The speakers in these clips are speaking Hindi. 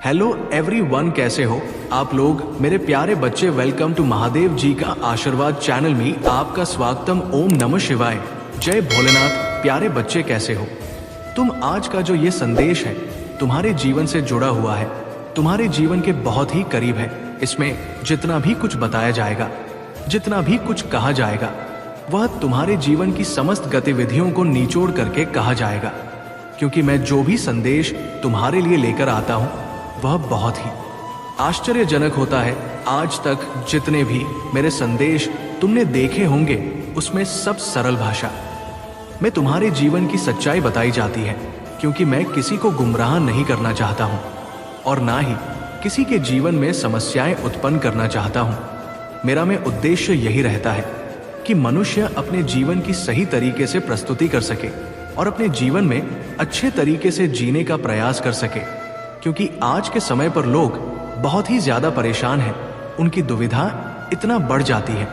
हेलो एवरीवन, कैसे हो आप लोग मेरे प्यारे बच्चे। वेलकम टू महादेव जी का आशीर्वाद चैनल में आपका स्वागतम। ओम नमः शिवाय, जय भोलेनाथ। प्यारे बच्चे कैसे हो तुम। आज का जो ये संदेश है तुम्हारे जीवन से जुड़ा हुआ है, तुम्हारे जीवन के बहुत ही करीब है। इसमें जितना भी कुछ बताया जाएगा, जितना भी कुछ कहा जाएगा, वह तुम्हारे जीवन की समस्त गतिविधियों को निचोड़ करके कहा जाएगा। क्योंकि मैं जो भी संदेश तुम्हारे लिए लेकर आता हूं वह बहुत ही आश्चर्यजनक होता है। आज तक जितने भी मेरे संदेश तुमने देखे होंगे उसमें सब सरल भाषा में तुम्हारे जीवन की सच्चाई बताई जाती है। क्योंकि मैं किसी को गुमराह नहीं करना चाहता हूं और ना ही किसी के जीवन में समस्याएं उत्पन्न करना चाहता हूं। मेरा में उद्देश्य यही रहता है कि मनुष्य अपने जीवन की सही तरीके से प्रस्तुति कर सके और अपने जीवन में अच्छे तरीके से जीने का प्रयास कर सके। क्योंकि आज के समय पर लोग बहुत ही ज्यादा परेशान हैं। उनकी दुविधा इतना बढ़ जाती है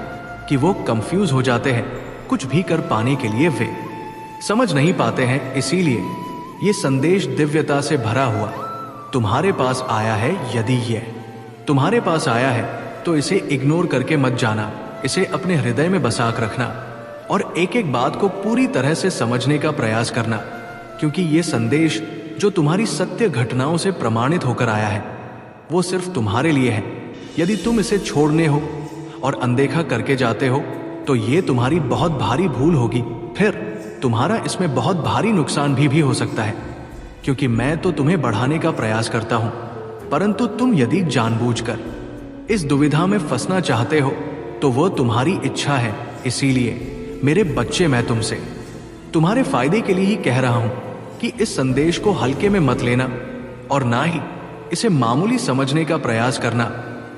कि वो कंफ्यूज हो जाते हैं। कुछ भी कर पाने के लिए वे समझ नहीं पाते हैं। इसीलिए ये संदेश दिव्यता से भरा हुआ तुम्हारे पास आया है। यदि ये तुम्हारे पास आया है तो इसे इग्नोर करके मत जाना। इसे अपने हृदय में बसाक रखना और एक एक बात को पूरी तरह से समझने का प्रयास करना। क्योंकि ये संदेश जो तुम्हारी सत्य घटनाओं से प्रमाणित होकर आया है वो सिर्फ तुम्हारे लिए है। यदि तुम इसे छोड़ने हो और अनदेखा करके जाते हो तो ये तुम्हारी बहुत भारी भूल होगी। फिर तुम्हारा इसमें बहुत भारी नुकसान भी हो सकता है। क्योंकि मैं तो तुम्हें बढ़ाने का प्रयास करता हूं, परंतु तुम यदि जानबूझकर इस दुविधा में फंसना चाहते हो तो वो तुम्हारी इच्छा है। इसीलिए मेरे बच्चे, मैं तुमसे तुम्हारे फायदे के लिए ही कह रहा हूं कि इस संदेश को हल्के में मत लेना और ना ही इसे मामूली समझने का प्रयास करना।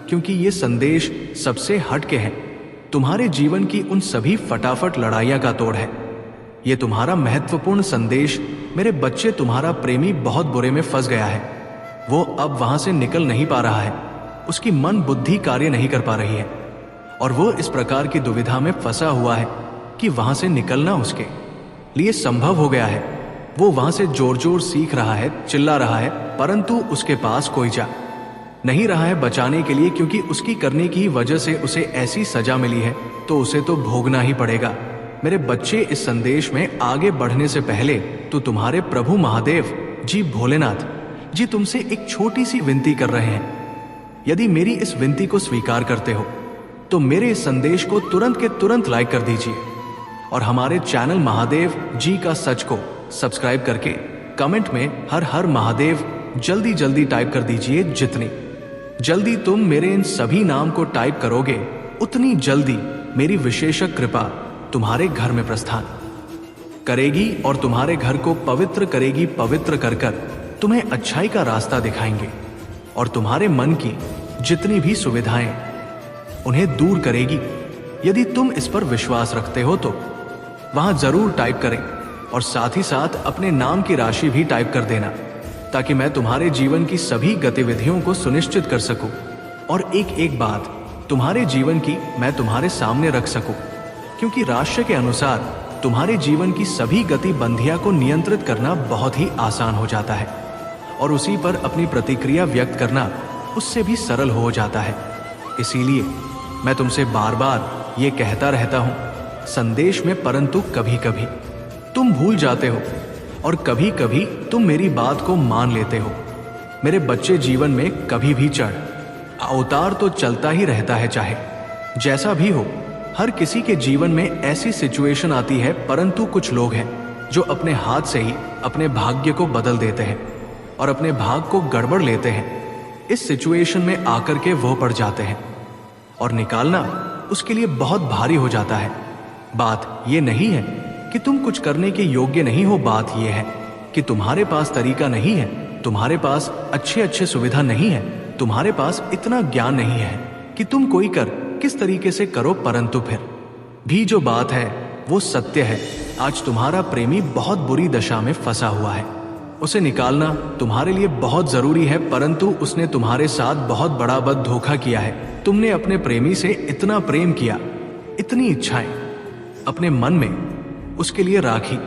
क्योंकि ये संदेश सबसे हटके है। तुम्हारे जीवन की उन सभी फटाफट लड़ाइयां का तोड़ है। ये तुम्हारा महत्वपूर्ण संदेश। मेरे बच्चे, तुम्हारा प्रेमी बहुत बुरे में फंस गया है। वो अब वहां से निकल नहीं पा रहा है। उसकी मन बुद्धि कार्य नहीं कर पा रही है और वो इस प्रकार की दुविधा में फंसा हुआ है कि वहां से निकलना उसके लिए संभव हो गया है। वो वहां से जोर जोर सीख रहा है, चिल्ला रहा है, परंतु उसके पास कोई जा नहीं रहा है बचाने के लिए। क्योंकि उसकी करने की वजह से उसे ऐसी सजा मिली है तो उसे तो भोगना ही पड़ेगा। मेरे बच्चे, इस संदेश में आगे बढ़ने से पहले तो तुम्हारे प्रभु महादेव जी, भोलेनाथ जी तुमसे एक छोटी सी विनती कर रहे हैं। यदि मेरी इस विनती को स्वीकार करते हो तो मेरे इस संदेश को तुरंत के तुरंत लाइक कर दीजिए और हमारे चैनल महादेव जी का सच को सब्सक्राइब करके कमेंट में हर हर महादेव जल्दी जल्दी टाइप कर दीजिए। जितनी जल्दी तुम मेरे इन सभी नाम को टाइप करोगे उतनी जल्दी मेरी विशेषक कृपा तुम्हारे घर में प्रस्थान करेगी और तुम्हारे घर को पवित्र करेगी। पवित्र कर कर तुम्हें अच्छाई का रास्ता दिखाएंगे और तुम्हारे मन की जितनी भी सुविधाएं उन्हें दूर करेगी। यदि तुम इस पर विश्वास रखते हो तो वहां जरूर टाइप करें और साथ ही साथ अपने नाम की राशि भी टाइप कर देना, ताकि मैं तुम्हारे जीवन की सभी गतिविधियों को सुनिश्चित कर सकूं और एक एक बात तुम्हारे जीवन की मैं तुम्हारे सामने रख सकूं। क्योंकि राशि के अनुसार तुम्हारे जीवन की सभी गतिबंधियां को नियंत्रित करना बहुत ही आसान हो जाता है और उसी पर अपनी प्रतिक्रिया व्यक्त करना उससे भी सरल हो जाता है। इसीलिए मैं तुमसे बार बार ये कहता रहता हूं संदेश में, परंतु कभी कभी तुम भूल जाते हो और कभी कभी तुम मेरी बात को मान लेते हो। मेरे बच्चे, जीवन में कभी भी चढ़ अवतार तो चलता ही रहता है, चाहे जैसा भी हो। हर किसी के जीवन में ऐसी सिचुएशन आती है, परंतु कुछ लोग हैं जो अपने हाथ से ही अपने भाग्य को बदल देते हैं और अपने भाग को गड़बड़ लेते हैं। इस सिचुएशन में आकर के वो पड़ जाते हैं और निकालना उसके लिए बहुत भारी हो जाता है। बात ये नहीं है कि तुम कुछ करने के योग्य नहीं हो। बात यह है कि तुम्हारे पास तरीका नहीं है, तुम्हारे पास अच्छे सुविधा नहीं है, तुम्हारे पास इतना ज्ञान नहीं है कि तुम कोई कर किस तरीके से करो। परंतु फिर भी जो बात है वो सत्य है। आज तुम्हारा प्रेमी बहुत बुरी दशा में फंसा हुआ है। उसे निकालना तुम्हारे लिए बहुत जरूरी है, परंतु उसने तुम्हारे साथ बहुत बड़ा बद धोखा किया है। तुमने अपने प्रेमी से इतना प्रेम किया, इतनी इच्छाएं अपने मन में उसके लिए राखी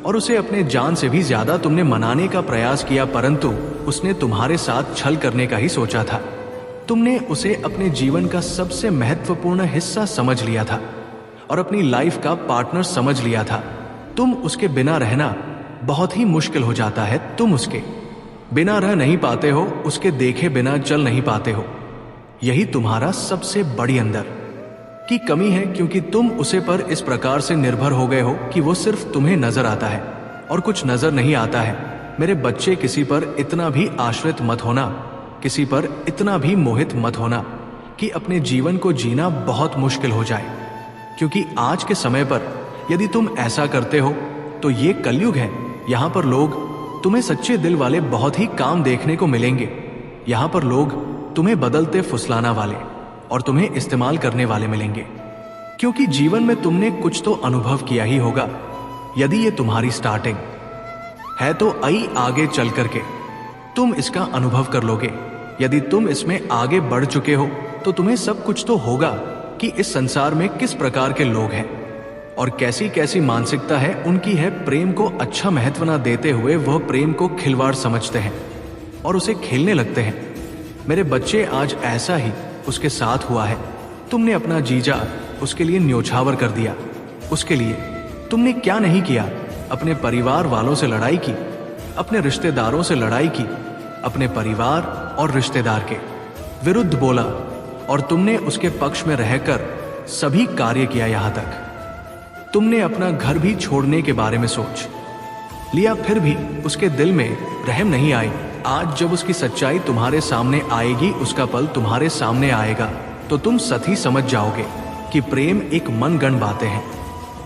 और उसे अपने जान से भी ज्यादा तुमने मनाने का प्रयास किया, परंतु उसने तुम्हारे साथ छल करने का ही सोचा था। तुमने उसे अपने जीवन का सबसे महत्वपूर्ण हिस्सा समझ लिया था और अपनी लाइफ का पार्टनर समझ लिया था। तुम उसके बिना रहना बहुत ही मुश्किल हो जाता है। तुम उसके बिना रह नहीं पाते हो, उसके देखे बिना चल नहीं पाते हो। यही तुम्हारा सबसे बड़ी अंदर की कमी है, क्योंकि तुम उसे पर इस प्रकार से निर्भर हो गए हो कि वो सिर्फ तुम्हें नजर आता है और कुछ नजर नहीं आता है। मेरे बच्चे, किसी पर इतना भी आश्रित मत होना, किसी पर इतना भी मोहित मत होना कि अपने जीवन को जीना बहुत मुश्किल हो जाए। क्योंकि आज के समय पर यदि तुम ऐसा करते हो तो ये कलयुग है। यहाँ पर लोग तुम्हें सच्चे दिल वाले बहुत ही काम देखने को मिलेंगे। यहाँ पर लोग तुम्हें बदलते फुसलाना वाले और तुम्हें इस्तेमाल करने वाले मिलेंगे, क्योंकि जीवन में तुमने कुछ तो अनुभव किया ही होगा। यदि ये तुम्हारी स्टार्टिंग है तो आई आगे चल करके तुम इसका अनुभव कर लोगे। यदि तुम इसमें आगे बढ़ चुके हो तो तुम्हें सब कुछ तो होगा कि इस संसार में किस प्रकार के लोग हैं और कैसी कैसी मानसिकता है उनकी है। प्रेम को अच्छा महत्व न देते हुए वह प्रेम को खिलवाड़ समझते हैं और उसे खेलने लगते हैं। मेरे बच्चे, आज ऐसा ही उसके साथ हुआ है। तुमने अपना जीजा उसके लिए न्योछावर कर दिया। उसके लिए तुमने क्या नहीं किया। अपने परिवार वालों से लड़ाई की, अपने रिश्तेदारों से लड़ाई की, अपने परिवार और रिश्तेदार के विरुद्ध बोला और तुमने उसके पक्ष में रहकर सभी कार्य किया। यहां तक तुमने अपना घर भी छोड़ने के बारे में सोच लिया, फिर भी उसके दिल में रहम नहीं आई। आज जब उसकी सच्चाई तुम्हारे सामने आएगी, उसका पल तुम्हारे सामने आएगा, तो तुम सही समझ जाओगे कि प्रेम एक मनगढ़ बातें हैं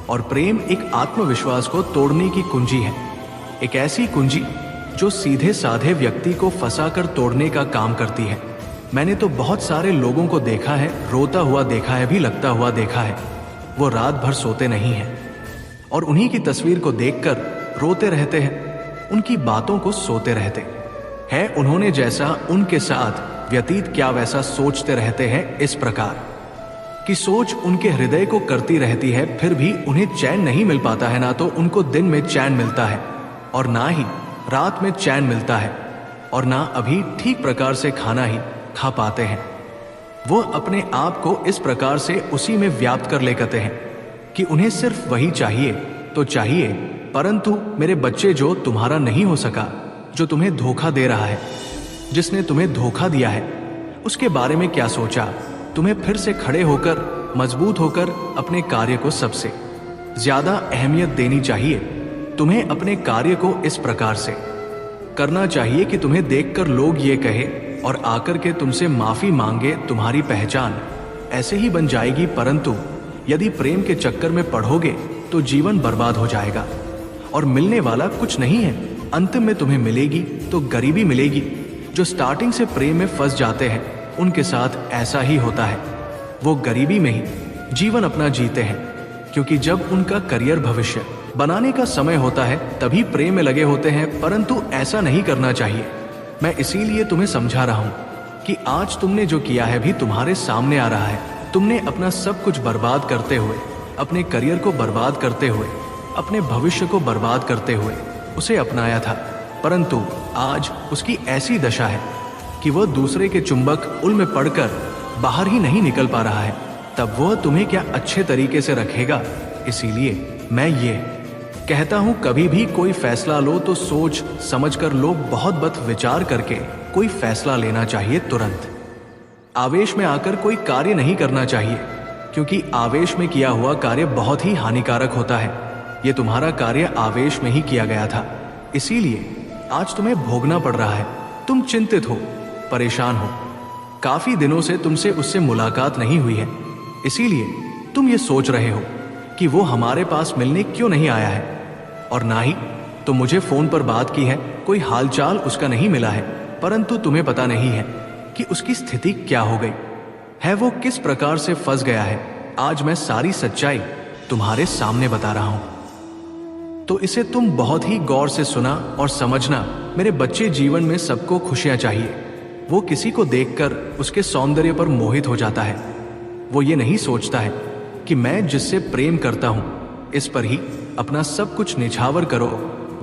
और प्रेम एक आत्मविश्वास को तोड़ने की कुंजी है। एक ऐसी कुंजी जो सीधे साधे व्यक्ति को फंसाकर तोड़ने का काम करती है। मैंने तो बहुत सारे लोगों को देखा है, रोता हुआ देखा है, भी लगता हुआ देखा है। वो रात भर सोते नहीं हैं और उन्हीं की तस्वीर को देखकर रोते रहते हैं, उनकी बातों को सोते रहते हैं। उन्होंने जैसा उनके साथ व्यतीत किया वैसा सोचते रहते हैं। इस प्रकार की सोच उनके हृदय को करती रहती है, फिर भी उन्हें चैन नहीं मिल पाता है। ना तो उनको दिन में चैन मिलता है और ना ही रात में चैन मिलता है और ना अभी ठीक प्रकार से खाना ही खा पाते हैं। वो अपने आप को इस प्रकार से उसी में व्याप्त कर लेते हैं कि उन्हें सिर्फ वही चाहिए तो चाहिए। परंतु मेरे बच्चे, जो तुम्हारा नहीं हो सका, जो तुम्हें धोखा दे रहा है, जिसने तुम्हें धोखा दिया है, उसके बारे में क्या सोचा? तुम्हें फिर से खड़े होकर, मजबूत होकर अपने कार्य को सबसे ज्यादा अहमियत देनी चाहिए। तुम्हें अपने कार्य को इस प्रकार से करना चाहिए कि तुम्हें देखकर लोग ये कहे और आकर के तुमसे माफी मांगे। तुम्हारी पहचान ऐसे ही बन जाएगी। परंतु यदि प्रेम के चक्कर में पड़ोगे तो जीवन बर्बाद हो जाएगा और मिलने वाला कुछ नहीं है। अंतिम में तुम्हें मिलेगी तो गरीबी मिलेगी। जो स्टार्टिंग से प्रेम में फंस जाते हैं उनके साथ ऐसा ही होता है। वो गरीबी में ही जीवन अपना जीते हैं, क्योंकि जब उनका करियर भविष्य बनाने का समय होता है तभी प्रेम में लगे होते हैं। परंतु ऐसा नहीं करना चाहिए। मैं इसीलिए तुम्हें समझा रहा हूं कि आज तुमने जो किया है भी तुम्हारे सामने आ रहा है। तुमने अपना सब कुछ बर्बाद करते हुए, अपने करियर को बर्बाद करते हुए, अपने भविष्य को बर्बाद करते हुए उसे अपनाया था, परंतु आज उसकी ऐसी दशा है कि वह दूसरे के चुंबक उल में पड़कर बाहर ही नहीं निकल पा रहा है। तब वह तुम्हें क्या अच्छे तरीके से रखेगा? इसीलिए मैं ये कहता हूं, कभी भी कोई फैसला लो तो सोच समझ कर लो, बहुत विचार करके कोई फैसला लेना चाहिए। तुरंत आवेश में आकर कोई कार्य नहीं करना चाहिए, क्योंकि आवेश में किया हुआ कार्य बहुत ही हानिकारक होता है। ये तुम्हारा कार्य आवेश में ही किया गया था, इसीलिए आज तुम्हें भोगना पड़ रहा है। तुम चिंतित हो, परेशान हो, काफी दिनों से तुमसे उससे मुलाकात नहीं हुई है, इसीलिए तुम ये सोच रहे हो कि वो हमारे पास मिलने क्यों नहीं आया है, और ना ही तो मुझे फोन पर बात की है, कोई हालचाल उसका नहीं मिला है। परंतु तुम्हें पता नहीं है कि उसकी स्थिति क्या हो गई है, वो किस प्रकार से फंस गया है। आज मैं सारी सच्चाई तुम्हारे सामने बता रहा हूं, तो इसे तुम बहुत ही गौर से सुना और समझना। मेरे बच्चे, जीवन में सबको खुशियां चाहिए। वो किसी को देखकर उसके सौंदर्य पर मोहित हो जाता है। वो ये नहीं सोचता है कि मैं जिससे प्रेम करता हूं इस पर ही अपना सब कुछ निछावर करो,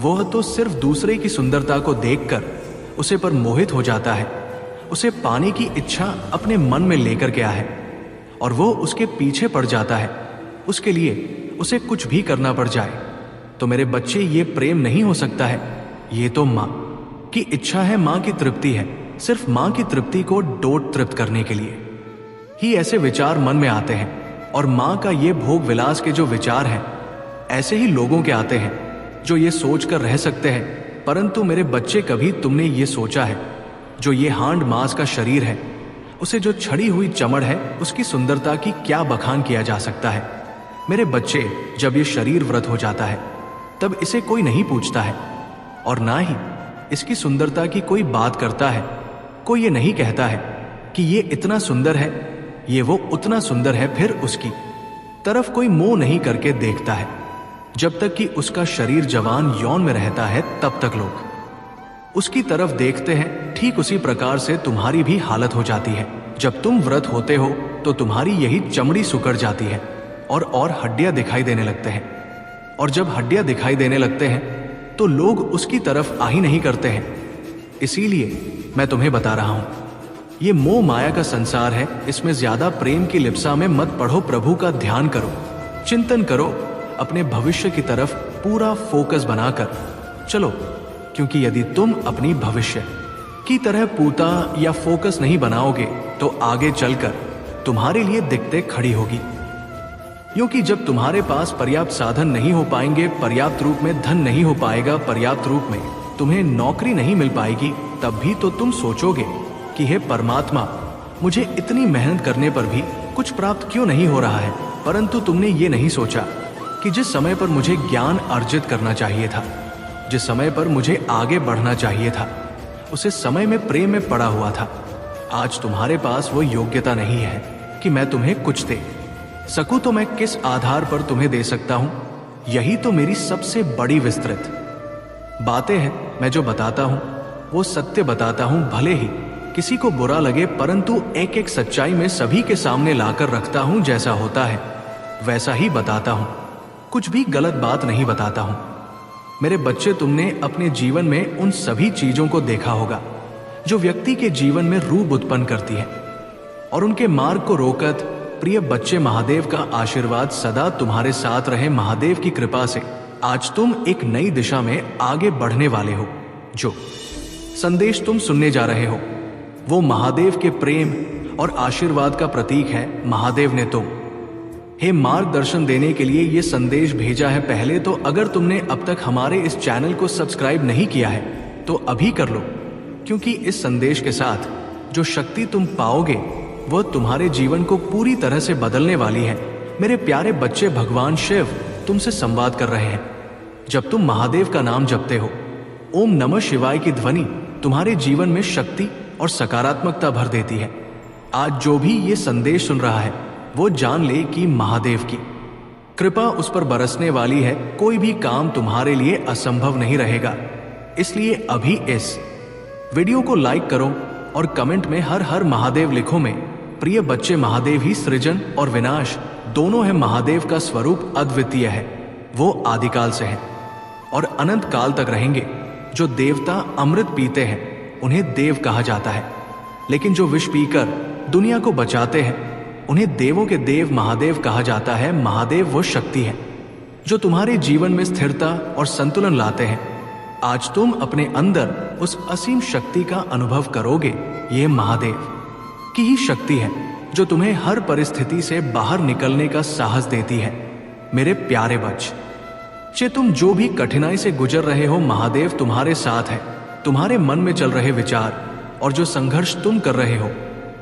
वह तो सिर्फ दूसरे की सुंदरता को देखकर उसे पर मोहित हो जाता है। उसे पाने की इच्छा अपने मन में लेकर के है और वो उसके पीछे पड़ जाता है। उसके लिए उसे कुछ भी करना पड़ जाए। तो मेरे बच्चे, ये प्रेम नहीं हो सकता है। ये तो माँ की इच्छा है, माँ की तृप्ति है। सिर्फ माँ की तृप्ति को डोट तृप्त करने के लिए ही ऐसे विचार मन में आते हैं। और माँ का ये भोग विलास के जो विचार हैं, ऐसे ही लोगों के आते हैं जो ये सोच कर रह सकते हैं। परंतु मेरे बच्चे, कभी तुमने ये सोचा है, जो ये हांड मांस का शरीर है, उसे जो छड़ी हुई चमड़ है, उसकी सुंदरता की क्या बखान किया जा सकता है? मेरे बच्चे, जब ये शरीर व्रत हो जाता है तब इसे कोई नहीं पूछता है और ना ही इसकी सुंदरता की कोई बात करता है। कोई ये नहीं कहता है कि ये इतना सुंदर है, ये वो उतना सुंदर है। फिर उसकी तरफ कोई मुंह नहीं करके देखता है। जब तक कि उसका शरीर जवान यौन में रहता है तब तक लोग उसकी तरफ देखते हैं। ठीक उसी प्रकार से तुम्हारी भी हालत हो जाती है। जब तुम व्रत होते हो तो तुम्हारी यही चमड़ी सुकड़ जाती है और हड्डियां दिखाई देने लगते हैं। और जब हड्डियां दिखाई देने लगते हैं तो लोग उसकी तरफ आ ही नहीं करते हैं। इसीलिए मैं तुम्हें बता रहा हूं, ये मोह माया का संसार है। इसमें ज्यादा प्रेम की लिप्सा में मत पढ़ो। प्रभु का ध्यान करो, चिंतन करो, अपने भविष्य की तरफ पूरा फोकस बनाकर चलो। क्योंकि यदि तुम अपनी भविष्य की तरह पूता या फोकस नहीं बनाओगे तो आगे चलकर तुम्हारे लिए दिक्कतें खड़ी होगी। क्योंकि जब तुम्हारे पास पर्याप्त साधन नहीं हो पाएंगे, पर्याप्त रूप में धन नहीं हो पाएगा, पर्याप्त रूप में तुम्हें नौकरी नहीं मिल पाएगी, तब भी तो तुम सोचोगे कि हे परमात्मा, मुझे इतनी मेहनत करने पर भी कुछ प्राप्त क्यों नहीं हो रहा है। परंतु तुमने ये नहीं सोचा कि जिस समय पर मुझे ज्ञान अर्जित करना चाहिए था, जिस समय पर मुझे आगे बढ़ना चाहिए था, उसे समय में प्रेम में पड़ा हुआ था। आज तुम्हारे पास वो योग्यता नहीं है कि मैं तुम्हें कुछ दे सकूं। तो मैं किस आधार पर तुम्हें दे सकता हूं? यही तो मेरी सबसे बड़ी विस्तृत बातें हैं। मैं जो बताता हूं वो सत्य बताता हूं, भले ही किसी को बुरा लगे, परंतु एक एक सच्चाई में सभी के सामने लाकर रखता हूं। जैसा होता है वैसा ही बताता हूं, कुछ भी गलत बात नहीं बताता हूं। मेरे बच्चे, तुमने अपने जीवन में उन सभी चीजों को देखा होगा जो व्यक्ति के जीवन में रूप उत्पन्न करती है और उनके मार्ग को रोकत। प्रिय बच्चे, महादेव का आशीर्वाद सदा तुम्हारे साथ रहे। महादेव की कृपा से आज तुम एक नई दिशा में आगे बढ़ने वाले हो। जो संदेश तुम सुनने जा रहे हो वो महादेव के प्रेम और आशीर्वाद का प्रतीक है। महादेव ने तुम हे मार्गदर्शन देने के लिए ये संदेश भेजा है। पहले तो अगर तुमने अब तक हमारे इस चैनल को सब्सक्राइब नहीं किया है तो अभी कर लो, क्योंकि इस संदेश के साथ जो शक्ति तुम पाओगे वह तुम्हारे जीवन को पूरी तरह से बदलने वाली है। मेरे प्यारे बच्चे, भगवान शिव तुमसे संवाद कर रहे हैं। जब तुम महादेव का नाम जपते हो, ओम नमः शिवाय की ध्वनि तुम्हारे जीवन में शक्ति और सकारात्मकता भर देती है। आज जो भी ये संदेश सुन रहा है वो जान ले कि महादेव की कृपा उस पर बरसने वाली है। कोई भी काम तुम्हारे लिए असंभव नहीं रहेगा। इसलिए अभी इस वीडियो को लाइक करो और कमेंट में हर हर महादेव लिखो। में प्रिय बच्चे, महादेव ही सृजन और विनाश दोनों है। महादेव का स्वरूप अद्वितीय है। वो आदिकाल से है और अनंत काल तक रहेंगे। जो देवता अमृत पीते हैं उन्हें देव कहा जाता है, लेकिन जो विष पीकर दुनिया को बचाते हैं उन्हें देवों के देव महादेव कहा जाता है। महादेव वो शक्ति है जो तुम्हारे जीवन में स्थिरता और संतुलन लाते हैं। आज तुम अपने अंदर उस असीम शक्ति का अनुभव करोगे। ये महादेव की ही शक्ति है जो तुम्हें हर परिस्थिति से बाहर निकलने का साहस देती है। मेरे प्यारे बच्चे, तुम जो भी कठिनाई से गुजर रहे हो, महादेव तुम्हारे साथ है। तुम्हारे मन में चल रहे विचार और जो संघर्ष तुम कर रहे हो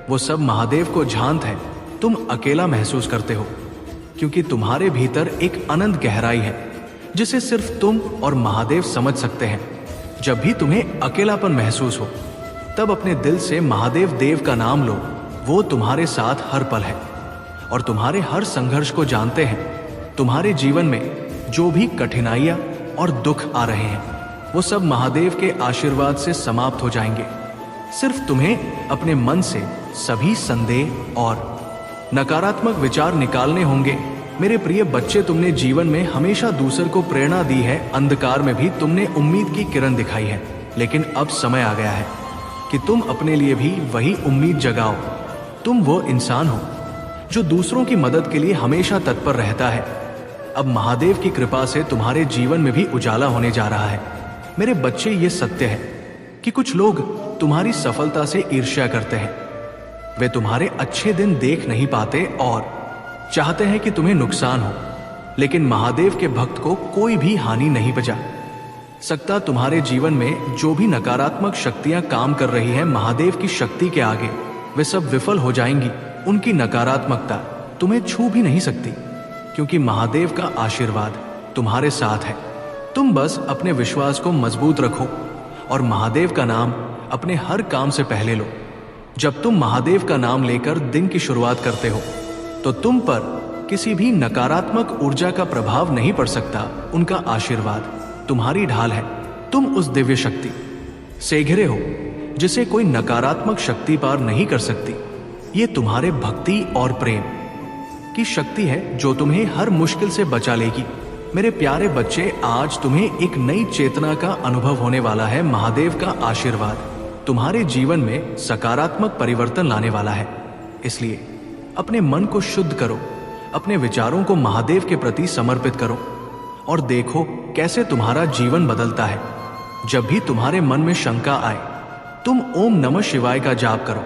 वो सब महादेव को झांत है। तुम अकेला महसूस करते हो क्योंकि तुम्हारे भीतर एक अनंत गहराई है जिसे सिर्फ तुम और महादेव समझ सकते हैं। जब भी तुम्हें अकेलापन महसूस हो तब अपने दिल से महादेव देव का नाम लो। वो तुम्हारे साथ हर पल है और तुम्हारे हर संघर्ष को जानते हैं। तुम्हारे जीवन में जो भी कठिनाइयां और दुख आ रहे हैं वो सब महादेव के आशीर्वाद से समाप्त हो जाएंगे। सिर्फ तुम्हें अपने मन से सभी संदेह और नकारात्मक विचार निकालने होंगे। मेरे प्रिय बच्चे, तुमने जीवन में हमेशा दूसर को प्रेरणा दी है, अंधकार में भी तुमने उम्मीद की किरण दिखाई है। लेकिन अब समय आ गया है कि तुम अपने लिए भी वही उम्मीद जगाओ। तुम वो इंसान हो जो दूसरों की मदद के लिए हमेशा तत्पर रहता है। अब महादेव की कृपा से तुम्हारे जीवन में भी उजाला होने जा रहा है। मेरे बच्चे, ये सत्य है कि कुछ लोग तुम्हारी सफलता से ईर्ष्या करते हैं। वे तुम्हारे अच्छे दिन देख नहीं पाते और चाहते हैं कि तुम्हें नुकसान हो, लेकिन महादेव के भक्त को कोई भी हानि नहीं पहुंचा सकता। तुम्हारे जीवन में जो भी नकारात्मक शक्तियां काम कर रही हैं, महादेव की शक्ति के आगे वे सब विफल हो जाएंगी। उनकी नकारात्मकता तुम्हें छू भी नहीं सकती, क्योंकि महादेव का आशीर्वाद तुम्हारे साथ है। तुम बस अपने विश्वास को मजबूत रखो और महादेव का नाम अपने हर काम से पहले लो। जब तुम महादेव का नाम लेकर दिन की शुरुआत करते हो तो तुम पर किसी भी नकारात्मक ऊर्जा का प्रभाव नहीं पड़ सकता। उनका आशीर्वाद तुम्हारी ढाल है। तुम उस दिव्य शक्ति से घिरे हो जिसे कोई नकारात्मक शक्ति पार नहीं कर सकती। ये तुम्हारे भक्ति और प्रेम की शक्ति है जो तुम्हें हर मुश्किल से बचा लेगी। मेरे प्यारे बच्चे, आज तुम्हें एक नई चेतना का अनुभव होने वाला है। महादेव का आशीर्वाद तुम्हारे जीवन में सकारात्मक परिवर्तन लाने वाला है। इसलिए अपने मन को शुद्ध करो, अपने विचारों को महादेव के प्रति समर्पित करो और देखो कैसे तुम्हारा जीवन बदलता है। जब भी तुम्हारे मन में शंका आए, तुम ओम नमः शिवाय का जाप करो।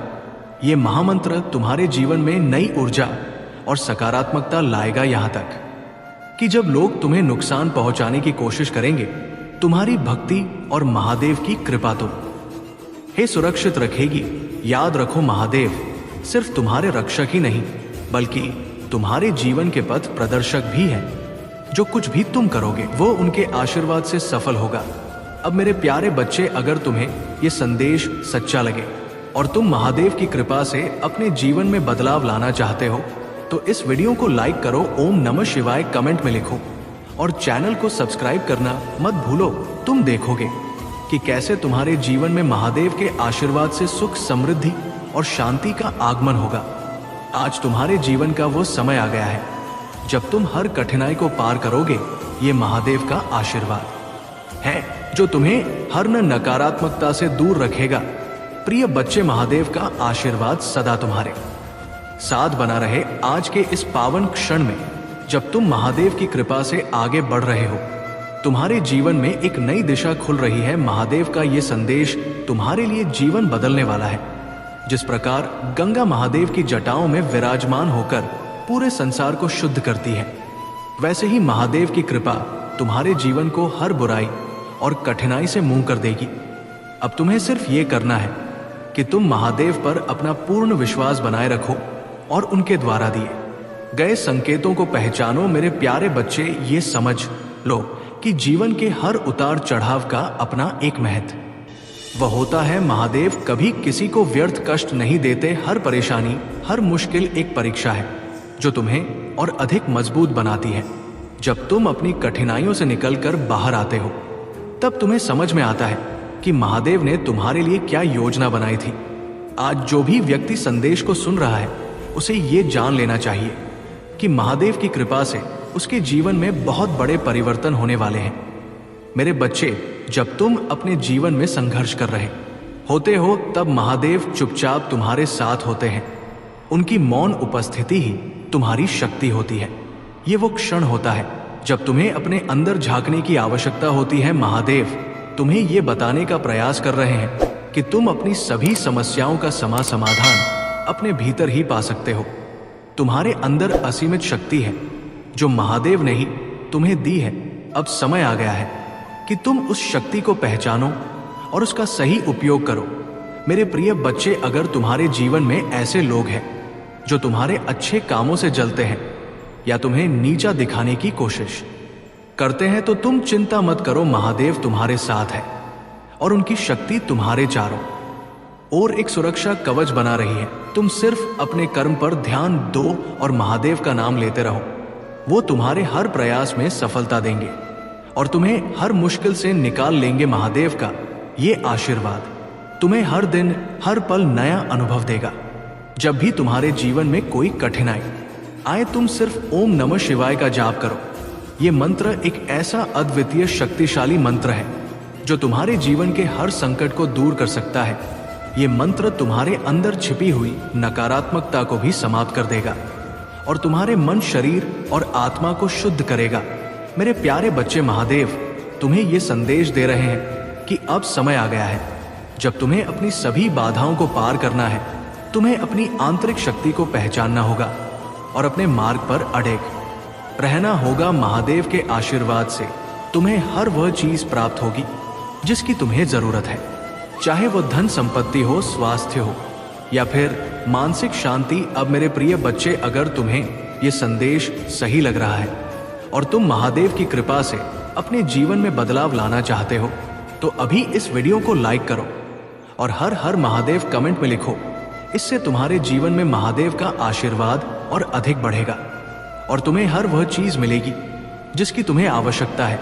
ये महामंत्र तुम्हारे जीवन में नई ऊर्जा और सकारात्मकता लाएगा, यहां तक कि जब लोग तुम्हें नुकसान पहुंचाने की कोशिश करेंगे, तुम्हारी भक्ति और महादेव की कृपा तो हे सुरक्षित रखेगी। याद रखो, महादेव सिर्फ तुम्हारे रक्षक ही नहीं बल्कि तुम्हारे जीवन के पथ प्रदर्शक भी है। जो कुछ भी तुम करोगे वो उनके आशीर्वाद से सफल होगा। अब मेरे प्यारे बच्चे, अगर तुम्हें ये संदेश सच्चा लगे और तुम महादेव की कृपा से अपने जीवन में बदलाव लाना चाहते हो तो इस वीडियो को लाइक करो, ओम नमः शिवाय कमेंट में लिखो और चैनल को सब्सक्राइब करना मत भूलो। तुम देखोगे कि कैसे तुम्हारे जीवन में महादेव के आशीर्वाद से सुख, समृद्धि और शांति का आगमन होगा। आज तुम्हारे जीवन का वो समय आ गया है जब तुम हर कठिनाई को पार करोगे। ये महादेव का आशीर्वाद है जो तुम्हें हर नकारात्मकता से दूर रखेगा। प्रिय बच्चे, महादेव का आशीर्वाद सदा तुम्हारे साथ बना रहे। आज के इस पावन क्षण में जब तुम महादेव की कृपा से आगे बढ़ रहे हो, तुम्हारे जीवन में एक नई दिशा खुल रही है। महादेव का ये संदेश तुम्हारे लिए जीवन बदलने वाला है। जिस प्रकार गंगा महादेव की जटाओं में विराजमान होकर पूरे संसार को शुद्ध करती है, वैसे ही महादेव की कृपा तुम्हारे जीवन को हर बुराई और कठिनाई से मुंह कर देगी। अब तुम्हें सिर्फ ये करना है कि तुम महादेव पर अपना पूर्ण विश्वास बनाए रखो और उनके द्वारा दिए गए संकेतों को पहचानो। मेरे प्यारे बच्चे, ये समझ लो कि जीवन के हर उतार चढ़ाव का अपना एक महत्व वह होता है। महादेव कभी किसी को व्यर्थ कष्ट नहीं देते। हर परेशानी, हर मुश्किल एक परीक्षा है जो तुम्हें और अधिक मजबूत बनाती है। जब तुम अपनी कठिनाइयों से निकलकर बाहर आते हो, तब तुम्हें समझ में आता है कि महादेव ने तुम्हारे लिए क्या योजना बनाई थी। आज जो भी व्यक्ति संदेश को सुन रहा है, उसे ये जान लेना चाहिए कि महादेव की कृपा से उसके जीवन में बहुत बड़े परिवर्तन होने वाले हैं। मेरे बच्चे, जब तुम अपने जीवन में संघर्ष कर रहे होते हो, तब महादेव चुपचाप तुम्हारे साथ होते हैं। उनकी मौन उपस्थिति ही तुम्हारी शक्ति होती है। ये वो क्षण होता है जब तुम्हें अपने अंदर झांकने की आवश्यकता होती है। महादेव तुम्हें ये बताने का प्रयास कर रहे हैं कि तुम अपनी सभी समस्याओं का समाधान अपने भीतर ही पा सकते हो। तुम्हारे अंदर असीमित शक्ति है जो महादेव ने ही तुम्हें दी है। अब समय आ गया है कि तुम उस शक्ति को पहचानो और उसका सही उपयोग करो। मेरे प्रिय बच्चे, अगर तुम्हारे जीवन में ऐसे लोग हैं जो तुम्हारे अच्छे कामों से जलते हैं या तुम्हें नीचा दिखाने की कोशिश करते हैं, तो तुम चिंता मत करो। महादेव तुम्हारे साथ है और उनकी शक्ति तुम्हारे चारों ओर एक सुरक्षा कवच बना रही है। तुम सिर्फ अपने कर्म पर ध्यान दो और महादेव का नाम लेते रहो। वो तुम्हारे हर प्रयास में सफलता देंगे और तुम्हें हर मुश्किल से निकाल लेंगे। महादेव का ये आशीर्वाद तुम्हें हर दिन, हर पल नया अनुभव देगा। जब भी तुम्हारे जीवन में कोई कठिनाई आए तुम सिर्फ ओम नमः शिवाय का जाप करो। ये मंत्र एक ऐसा अद्वितीय शक्तिशाली मंत्र है जो तुम्हारे जीवन के हर संकट को दूर कर सकता है। ये मंत्र तुम्हारे अंदर छिपी हुई नकारात्मकता को भी समाप्त कर देगा और तुम्हारे मन, शरीर और आत्मा को शुद्ध करेगा। मेरे प्यारे बच्चे, महादेव तुम्हें ये संदेश दे रहे हैं कि अब समय आ गया है जब तुम्हें अपनी सभी बाधाओं को पार करना है। तुम्हें अपनी आंतरिक शक्ति को पहचानना होगा और अपने मार्ग पर अड़िग रहना होगा। महादेव के आशीर्वाद से तुम्हें हर वह चीज प्राप्त होगी जिसकी तुम्हें जरूरत है, चाहे वो धन संपत्ति हो, स्वास्थ्य हो या फिर मानसिक शांति। अब मेरे प्रिय बच्चे, अगर तुम्हें ये संदेश सही लग रहा है और तुम महादेव की कृपा से अपने जीवन में बदलाव लाना चाहते हो तो अभी इस वीडियो को लाइक करो और हर हर महादेव कमेंट में लिखो। इससे तुम्हारे जीवन में महादेव का आशीर्वाद और अधिक बढ़ेगा और तुम्हें हर वह चीज मिलेगी जिसकी तुम्हें आवश्यकता है।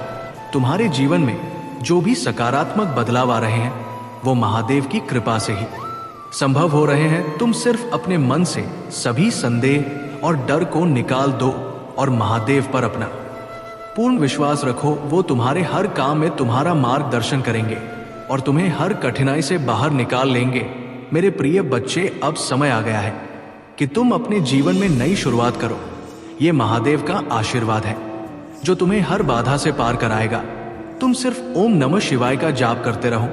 तुम्हारे जीवन में जो भी सकारात्मक बदलाव आ रहे हैं वो महादेव की कृपा से ही संभव हो रहे हैं। तुम सिर्फ अपने मन से सभी संदेह और डर को निकाल दो और महादेव पर अपना पूर्ण विश्वास रखो। वो तुम्हारे हर काम में तुम्हारा मार्गदर्शन करेंगे और तुम्हें हर कठिनाई से बाहर निकाल लेंगे। मेरे प्रिय बच्चे, अब समय आ गया है कि तुम अपने जीवन में नई शुरुआत करो। ये महादेव का आशीर्वाद है जो तुम्हें हर बाधा से पार कराएगा। तुम सिर्फ ओम नमः शिवाय का जाप करते रहो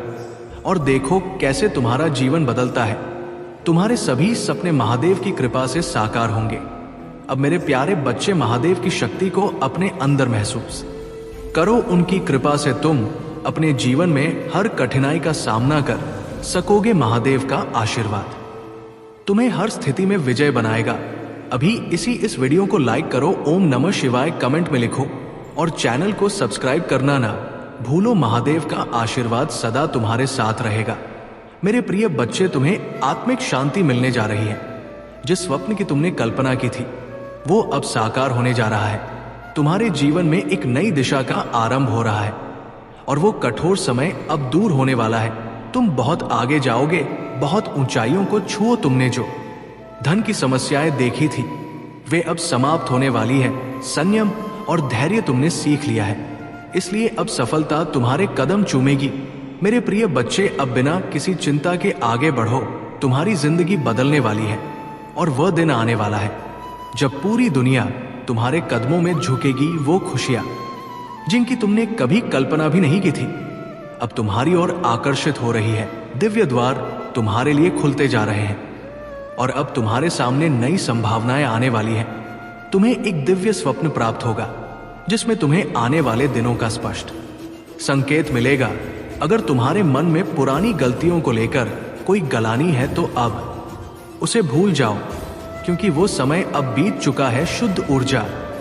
और देखो कैसे तुम्हारा जीवन बदलता है। तुम्हारे सभी सपने महादेव की कृपा से साकार होंगे। अब मेरे प्यारे बच्चे, महादेव की शक्ति को अपने अंदर महसूस करो। उनकी कृपा से तुम अपने जीवन में हर कठिनाई का सामना कर सकोगे। महादेव का आशीर्वाद तुम्हें हर स्थिति में विजय बनाएगा। अभी इस वीडियो को लाइक करो, ओम नमः शिवाय कमेंट में लिखो और चैनल को सब्सक्राइब करना ना भूलो। महादेव का आशीर्वाद सदा तुम्हारे साथ रहेगा। मेरे प्रिय बच्चे, तुम्हें आत्मिक शांति मिलने जा रही है। जिस स्वप्न की तुमने कल्पना की थी वो अब साकार होने जा रहा है। तुम्हारे जीवन में एक नई दिशा का आरंभ हो रहा है और वो कठोर समय अब दूर होने वाला है। तुम बहुत आगे जाओगे, बहुत ऊंचाइयों को छुओ। तुमने जो धन की समस्याएं देखी थी वे अब समाप्त होने वाली है। संयम और धैर्य तुमने सीख लिया है, इसलिए अब सफलता तुम्हारे कदम चूमेगी। मेरे प्रिय बच्चे, अब बिना किसी चिंता के आगे बढ़ो। तुम्हारी जिंदगी बदलने वाली है और वह दिन आने वाला है जब पूरी दुनिया तुम्हारे कदमों में झुकेगी। वो खुशियां जिनकी तुमने कभी कल्पना भी नहीं की थी अब तुम्हारी ओर आकर्षित हो रही है। दिव्य द्वार तुम्हारे लिए खुलते जा रहे हैं और अब तुम्हारे सामने नई संभावनाएं आने वाली हैं। तुम्हें एक दिव्य स्वप्न प्राप्त होगा जिसमें तुम्हें आने वाले दिनों का स्पष्ट संकेत मिलेगा। अगर तुम्हारे मन में पुरानी गलतियों को लेकर कोई गलानी है तो अब उसे भूल जाओ, क्योंकि वो समय अब बीत चुका है। शुद्ध ऊर्जा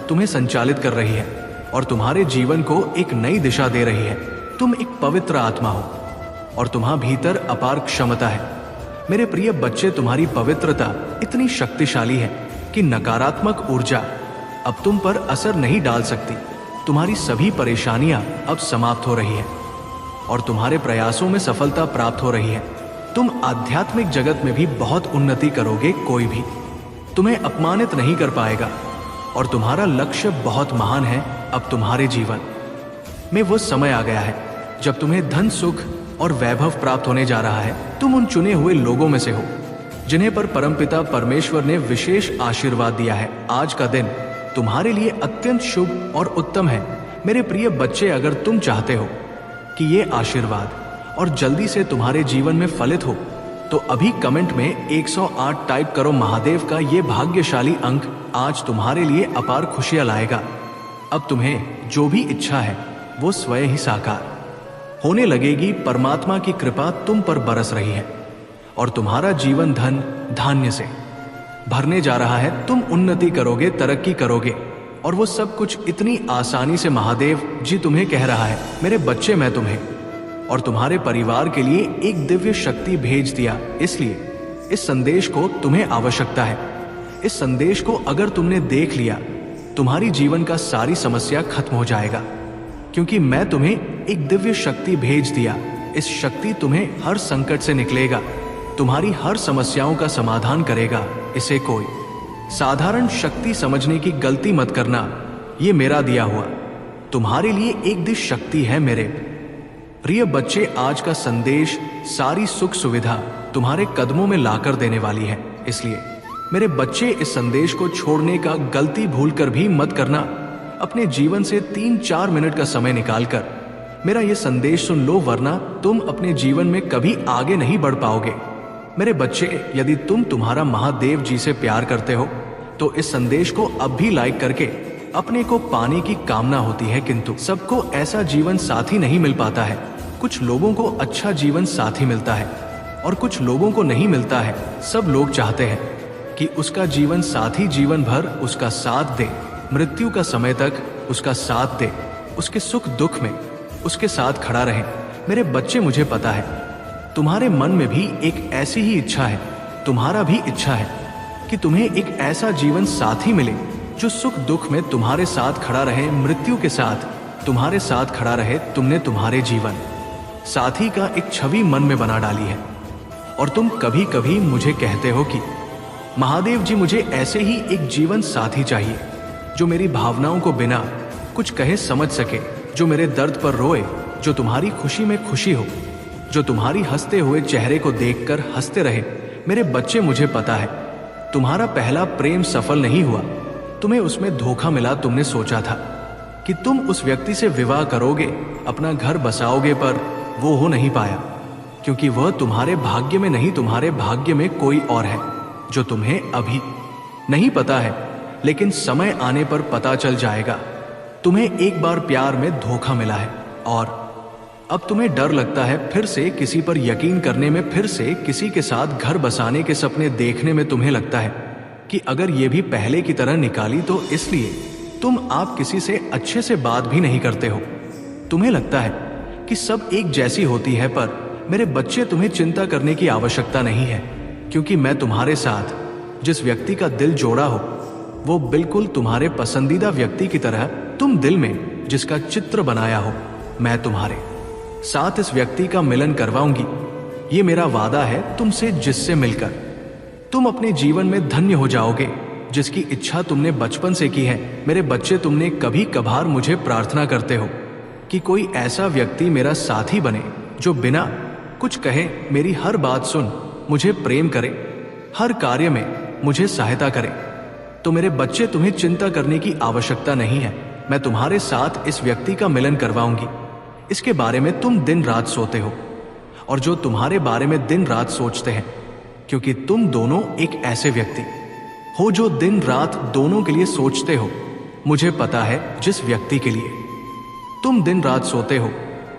तुम्हें संचालित कर रही है और तुम्हारे जीवन को एक नई दिशा दे रही है। तुम एक पवित्र आत्मा हो और तुम्हारे भीतर अपार क्षमता है। मेरे प्रिय बच्चे, तुम्हारी पवित्रता इतनी शक्तिशाली है कि नकारात्मक ऊर्जा अब तुम पर असर नहीं डाल सकती। तुम्हारी सभी परेशानियां अब समाप्त हो रही है और तुम्हारे प्रयासों में सफलता प्राप्त हो रही है। तुम आध्यात्मिक जगत में भी बहुत उन्नति करोगे। कोई भी तुम्हें अपमानित नहीं कर पाएगा और तुम्हारा लक्ष्य बहुत महान है। अब तुम्हारे जीवन में वो समय आ गया है जब तुम्हें धन, सुख और वैभव प्राप्त होने जा रहा है। तुम उन चुने हुए लोगों में से हो जिन्हें पर परमपिता परमेश्वर ने विशेष आशीर्वाद दिया है। आज का दिन तुम्हारे लिए अत्यंत शुभ और उत्तम है। मेरे प्रिय बच्चे, अगर तुम चाहते हो कि ये आशीर्वाद और जल्दी से तुम्हारे जीवन में फलित हो तो अभी कमेंट में 108 टाइप करो। महादेव का ये भाग्यशाली अंक आज तुम्हारे लिए अपार खुशियां लाएगा। अब तुम्हें जो भी इच्छा है वो स्वयं ही साकार होने लगेगी। परमात्मा की कृपा तुम पर बरस रही है और तुम्हारा जीवन धन धान्य से भरने जा रहा है। तुम उन्नति करोगे, तरक्की करोगे और वो सब कुछ इतनी आसानी से महादेव जी तुम्हें कह रहा है। मेरे बच्चे, मैं तुम्हें और तुम्हारे परिवार के लिए एक दिव्य शक्ति भेज दिया, इसलिए इस संदेश को तुम्हें आवश्यकता है। इस संदेश को अगर तुमने देख लिया तुम्हारी जीवन का सारी समस्या खत्म हो जाएगा, क्योंकि मैं तुम्हें एक दिव्य शक्ति भेज दिया। इस शक्ति तुम्हें हर संकट से निकलेगा, तुम्हारी हर समस्याओं का समाधान करेगा। इसे कोई साधारण शक्ति समझने की गलती मत करना। ये मेरा दिया हुआ तुम्हारे लिए एक दिश शक्ति है। मेरे प्रिय बच्चे, आज का संदेश सारी सुख सुविधा तुम्हारे कदमों में लाकर देने वाली है। इसलिए मेरे बच्चे, इस संदेश को छोड़ने का गलती भूलकर भी मत करना। अपने जीवन से 3-4 मिनट का समय निकालकर मेरा ये संदेश सुन लो, वरना तुम अपने जीवन में कभी आगे नहीं बढ़ पाओगे। मेरे बच्चे, यदि तुम तुम्हारा महादेव जी से प्यार करते हो तो इस संदेश को अब भी लाइक करके अपने को पाने की कामना होती है, किंतु सबको ऐसा जीवन साथी नहीं मिल पाता है। कुछ लोगों को अच्छा जीवन साथी मिलता है और कुछ लोगों को नहीं मिलता है। सब लोग चाहते हैं कि उसका जीवन साथी जीवन भर उसका साथ दे, मृत्यु का समय तक उसका साथ दे, उसके सुख दुख में उसके साथ खड़ा रहे। मेरे बच्चे, मुझे पता है तुम्हारे मन में भी एक ऐसी ही इच्छा है, तुम्हारा भी इच्छा है कि तुम्हें एक ऐसा जीवन साथी मिले जो सुख दुख में तुम्हारे साथ खड़ा रहे, मृत्यु के साथ तुम्हारे साथ खड़ा रहे। तुमने तुम्हारे जीवन साथी का एक छवि मन में बना डाली है और तुम कभी कभी मुझे कहते हो कि महादेव जी, मुझे ऐसे ही एक जीवन साथी चाहिए जो मेरी भावनाओं को बिना कुछ कहे समझ सके, जो मेरे दर्द पर रोए, जो तुम्हारी खुशी में खुशी हो, जो तुम्हारी हंसते हुए चेहरे को देखकर हंसते रहे। मेरे बच्चे, मुझे पता है तुम्हारा पहला प्रेम सफल नहीं हुआ, तुम्हें उसमें धोखा मिला। तुमने सोचा था कि तुम उस व्यक्ति से विवाह करोगे, अपना घर बसाओगे, पर वो हो नहीं पाया, क्योंकि वह तुम्हारे भाग्य में नहीं, तुम्हारे भाग्य में कोई और है जो तुम्हें अभी नहीं पता है, लेकिन समय आने पर पता चल जाएगा। तुम्हें एक बार प्यार में धोखा मिला है और अब तुम्हें डर लगता है फिर से किसी पर यकीन करने में, फिर से किसी के साथ घर बसाने के सपने देखने में। तुम्हें लगता है कि अगर ये भी पहले की तरह निकाली तो, इसलिए तुम आप किसी से अच्छे से बात भी नहीं करते हो। तुम्हें लगता है कि सब एक जैसी होती है, पर मेरे बच्चे, तुम्हें चिंता करने की आवश्यकता नहीं है, क्योंकि मैं तुम्हारे साथ जिस व्यक्ति का दिल जोड़ा हो वो बिल्कुल तुम्हारे पसंदीदा व्यक्ति की तरह, तुम दिल में जिसका चित्र बनाया हो, मैं तुम्हारे साथ इस व्यक्ति का मिलन करवाऊंगी। ये मेरा वादा है तुमसे, जिससे मिलकर तुम अपने जीवन में धन्य हो जाओगे, जिसकी इच्छा तुमने बचपन से की है। मेरे बच्चे, तुमने कभी कभार मुझे प्रार्थना करते हो कि कोई ऐसा व्यक्ति मेरा साथी बने जो बिना कुछ कहे मेरी हर बात सुन, मुझे प्रेम करे, हर कार्य में मुझे सहायता करे। तो मेरे बच्चे, तुम्हें चिंता करने की आवश्यकता नहीं है। मैं तुम्हारे साथ इस व्यक्ति का मिलन करवाऊंगी। इसके बारे में तुम दिन रात सोते हो, और जो तुम्हारे बारे में दिन रात सोचते हैं, क्योंकि तुम दोनों एक ऐसे व्यक्ति हो जो दिन रात दोनों के लिए सोचते हो। मुझे पता है जिस व्यक्ति के लिए तुम दिन रात सोते हो,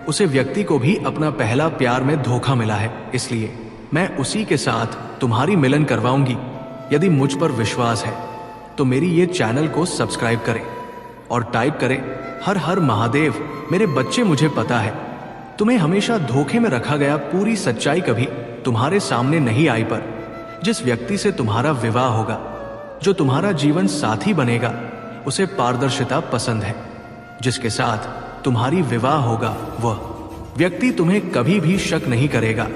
उसे व्यक्ति को भी अपना पहला प्यार में धोखा मिला है। इसलिए मैं उसी के साथ तुम्हारी मिलन करवाऊंगी। यदि मुझ पर विश्वास है तो मेरी ये चैनल को सब्सक्राइब करें और टाइप करें हर हर महादेव। मेरे बच्चे, मुझे पता है तुम्हें हमेशा धोखे में रखा गया, पूरी सच्चाई कभी तुम्हारे सामने नहीं आई, पर जिस व्यक्ति से तुम्हारा विवाह होगा, जो तुम्हारा जीवन साथी बनेगा, उसे पारदर्शिता पसंद है। जिसके साथ तुम्हारी विवाह होगा, वह व्यक्ति तुम्हें कभी भी शक नहीं करेगा,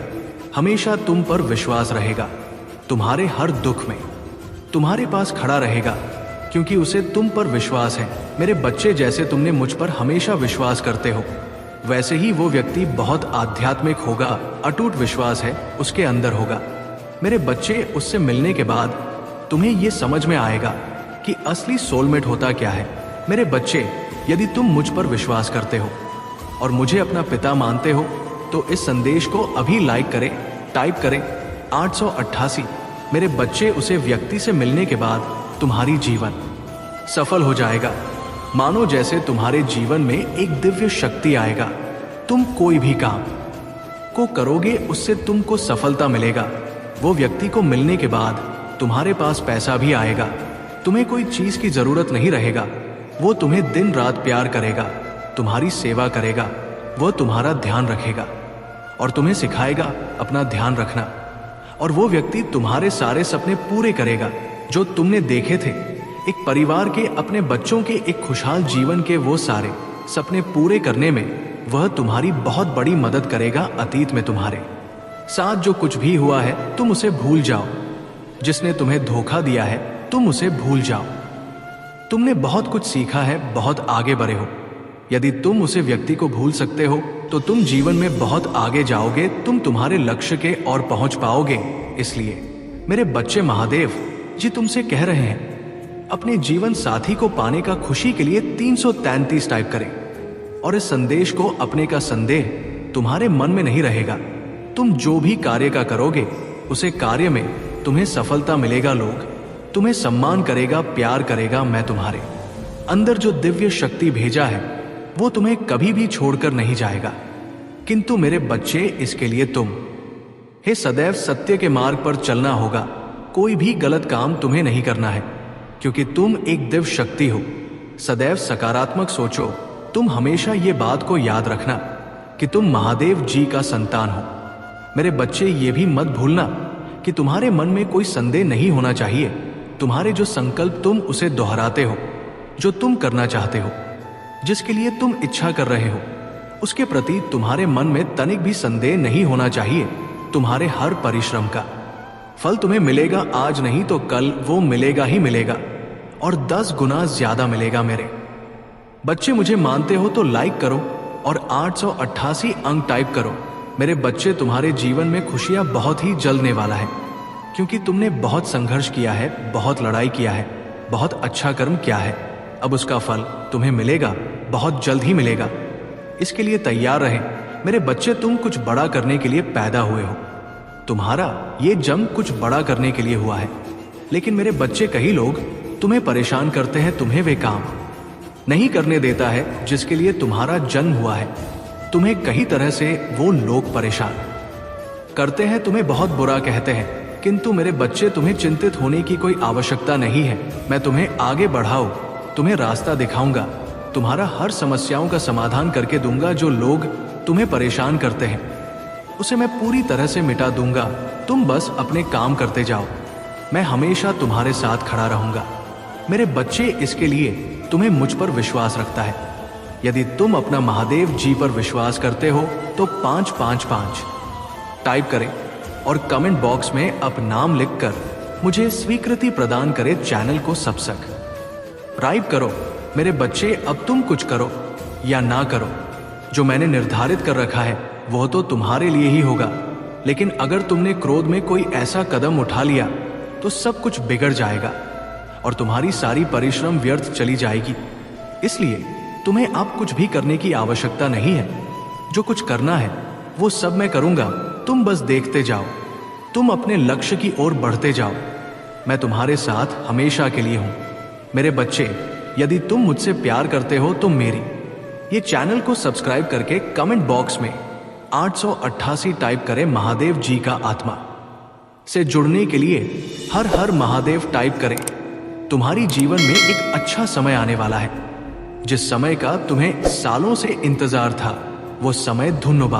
हमेशा तुम पर विश्वास रहेगा, तुम्हारे हर दुख में तुम्हारे पास खड़ा रहेगा, क्योंकि उसे तुम पर विश्वास है। मेरे बच्चे, जैसे तुमने मुझ पर हमेशा विश्वास करते हो, वैसे ही वो व्यक्ति बहुत आध्यात्मिक होगा, अटूट विश्वास है उसके अंदर होगा। मेरे बच्चे, उससे मिलने के बाद तुम्हें ये समझ में आएगा कि असली सोलमेट होता क्या है। मेरे बच्चे, यदि तुम मुझ पर विश्वास करते हो और मुझे अपना पिता मानते हो तो इस संदेश को अभी लाइक करें, टाइप करें 888। मेरे बच्चे, उसे व्यक्ति से मिलने के बाद तुम्हारी जीवन सफल हो जाएगा। मानो जैसे तुम्हारे जीवन में एक दिव्य शक्ति आएगा। तुम कोई भी काम को करोगे, उससे तुमको सफलता मिलेगा। वो व्यक्ति को मिलने के बाद तुम्हारे पास पैसा भी आएगा, तुम्हें कोई चीज की जरूरत नहीं रहेगा। वो तुम्हें दिन रात प्यार करेगा, तुम्हारी सेवा करेगा, वह तुम्हारा ध्यान रखेगा और तुम्हें सिखाएगा अपना ध्यान रखना। और वो व्यक्ति तुम्हारे सारे सपने पूरे करेगा जो तुमने देखे थे। एक परिवार के, अपने बच्चों के एक खुशहाल जीवन के वो सारे सपने पूरे करने में वह तुम्हारी बहुत बड़ी मदद करेगा। अतीत में तुम्हारे साथ जो कुछ भी हुआ है, तुम उसे भूल जाओ। जिसने तुम्हें धोखा दिया है तुम उसे भूल जाओ। तुमने बहुत कुछ सीखा है, बहुत आगे बढ़े हो। यदि तुम उसे व्यक्ति को भूल सकते हो तो तुम जीवन में बहुत आगे जाओगे, तुम तुम्हारे लक्ष्य के और पहुंच पाओगे। इसलिए मेरे बच्चे, महादेव जी तुमसे कह रहे हैं, अपने जीवन साथी को पाने का खुशी के लिए 333 टाइप करें और इस संदेश को अपने का संदेह तुम्हारे मन में नहीं रहेगा। तुम जो भी कार्य का करोगे उसे कार्य में तुम्हें सफलता मिलेगा, लोग तुम्हें सम्मान करेगा, प्यार करेगा। मैं तुम्हारे अंदर जो दिव्य शक्ति भेजा है वो तुम्हें कभी भी छोड़कर नहीं जाएगा। किंतु मेरे बच्चे, इसके लिए हे सदैव सत्य के मार्ग पर चलना होगा। कोई भी गलत काम तुम्हें नहीं करना है, क्योंकि तुम एक दिव्य शक्ति हो। सदैव सकारात्मक सोचो। तुम हमेशा ये बात को याद रखना कि तुम महादेव जी का संतान हो। मेरे बच्चे, ये भी मत भूलना कि तुम्हारे मन में कोई संदेह नहीं होना चाहिए। तुम्हारे जो संकल्प, तुम उसे दोहराते हो। जो तुम करना चाहते हो, जिसके लिए तुम इच्छा कर रहे हो, उसके प्रति तुम्हारे मन में तनिक भी संदेह नहीं होना चाहिए। तुम्हारे हर परिश्रम का फल तुम्हें मिलेगा। आज नहीं तो कल वो मिलेगा ही मिलेगा, और 10 गुना ज्यादा मिलेगा। मेरे बच्चे, मुझे मानते हो तो लाइक करो और 888 अंक टाइप करो। मेरे बच्चे, तुम्हारे जीवन में खुशियां बहुत ही जल्दने वाला है, क्योंकि तुमने बहुत संघर्ष किया है, बहुत लड़ाई किया है, बहुत अच्छा कर्म किया है। अब उसका फल तुम्हें मिलेगा, बहुत जल्द ही मिलेगा। इसके लिए तैयार रहें मेरे बच्चे। तुम कुछ बड़ा करने के लिए पैदा हुए हो। तुम्हारा ये जन्म कुछ बड़ा करने के लिए हुआ है। लेकिन मेरे बच्चे, कई लोग तुम्हें परेशान करते हैं, तुम्हें वे काम नहीं करने देता है जिसके लिए तुम्हारा जन्म हुआ है। तुम्हें कई तरह से वो लोग परेशान करते हैं, तुम्हें बहुत बुरा कहते हैं। किंतु मेरे बच्चे, तुम्हें चिंतित होने की कोई आवश्यकता नहीं है। मैं तुम्हें आगे बढ़ाऊं, तुम्हें रास्ता दिखाऊंगा, तुम्हारा हर समस्याओं का समाधान करके दूंगा। जो लोग तुम्हें परेशान करते हैं उसे मैं पूरी तरह से मिटा दूंगा। तुम बस अपने काम करते जाओ, मैं हमेशा तुम्हारे साथ खड़ा रहूंगा। मेरे बच्चे, इसके लिए तुम्हें मुझ पर विश्वास रखता है। यदि तुम अपना महादेव जी पर विश्वास करते हो तो 555 टाइप करें और कमेंट बॉक्स में अपना नाम लिखकर मुझे स्वीकृति प्रदान करें। चैनल को सब्सक्राइब करो। मेरे बच्चे, अब तुम कुछ करो या ना करो, जो मैंने निर्धारित कर रखा है वो तो तुम्हारे लिए ही होगा। लेकिन अगर तुमने क्रोध में कोई ऐसा कदम उठा लिया तो सब कुछ बिगड़ जाएगा और तुम्हारी सारी परिश्रम व्यर्थ चली जाएगी। इसलिए तुम्हें अब कुछ भी करने की आवश्यकता नहीं है। जो कुछ करना है वो सब मैं करूंगा, तुम बस देखते जाओ। तुम अपने लक्ष्य की ओर बढ़ते जाओ। मैं तुम्हारे साथ हमेशा के लिए हूं। मेरे बच्चे, यदि तुम मुझसे प्यार करते हो तो मेरी ये चैनल को सब्सक्राइब करके कमेंट बॉक्स में 888 टाइप करें। महादेव जी का आत्मा से जुड़ने के लिए हर हर महादेव टाइप करें। तुम्हारी जीवन में एक अच्छा समय आने वाला है। जिस समय का तुम्हें सालों से इंतजार था वो समय धन्यवाद।